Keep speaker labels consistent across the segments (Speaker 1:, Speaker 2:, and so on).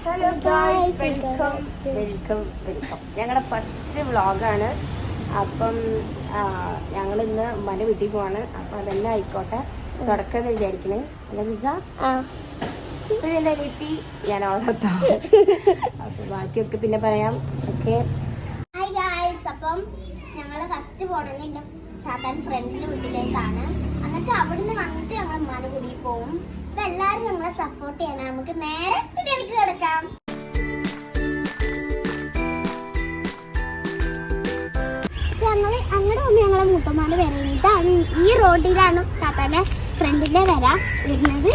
Speaker 1: Hello guys, welcome. ഞങ്ങളുടെ first വ്ളോഗാണ്. അപ്പം ഞങ്ങൾ ഇന്ന് ഉമ്മാൻ്റെ വീട്ടിൽ പോവാണ്. അപ്പം അതെല്ലാം ആയിക്കോട്ടെ തുടക്കം എന്ന് വിചാരിക്കണേ. അല്ല മിസ്സ, ഇപ്പം എൻ്റെ അനിയത്തി ഞാൻ അവളെ തത്താം. അപ്പം ബാക്കിയൊക്കെ പിന്നെ പറയാം. ഓക്കെ.
Speaker 2: ഹായ് ഗായ്സ്, അപ്പം ഞങ്ങൾ ഫസ്റ്റ് പോണത് എൻ്റെ സാധാരണ ഫ്രണ്ടിൻ്റെ വീട്ടിലേക്കാണ്. എന്നിട്ട് അവിടുന്ന് വന്നിട്ട് ഞങ്ങൾ ഉമ്മാൻ്റെ കൂടി പോകും. അപ്പം എല്ലാവരും ഞങ്ങളെ സപ്പോർട്ട് ചെയ്യണം. നമുക്ക് നേരെ വീട്ടിലേക്ക് കിടക്കാം. ഞങ്ങൾ അങ്ങോട്ട് വന്ന് ഞങ്ങളെ മൂത്തമ്മാൻ്റെ വര ഇതാണ്. ഈ റോഡിലാണ് താത്താൻ്റെ ഫ്രണ്ടിൻ്റെ വര വരുന്നത്.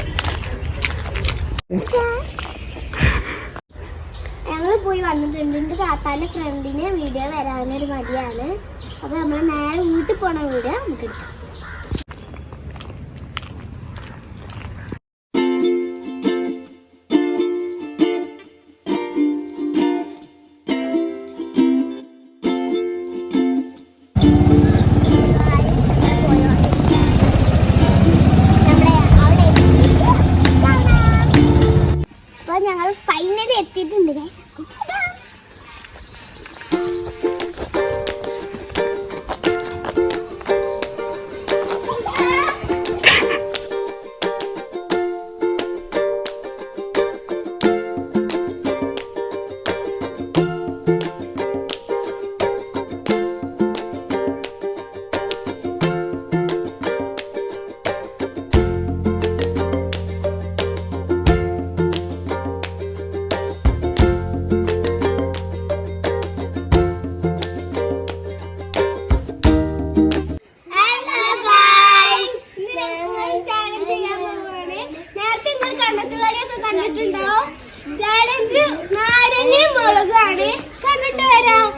Speaker 2: ഞങ്ങൾ പോയി വന്നിട്ടുണ്ട്. എൻ്റെ താത്താൻ്റെ ഫ്രണ്ടിന് വീഡിയോ വരാനൊരു മടിയാണ്. അപ്പോൾ നമ്മൾ നേരെ വീട്ടിൽ പോണ വീഡിയോ നമുക്ക് എടുക്കാം. അപ്പോൾ ഞങ്ങൾ ഫൈനലി എത്തിയിട്ടുണ്ട് ഗൈസ്. കണ്ടിട്ടുണ്ടോ? ചാലഞ്ച് നാരങ്ങയും മുളകാണ്. കണ്ടിട്ട് വരാം.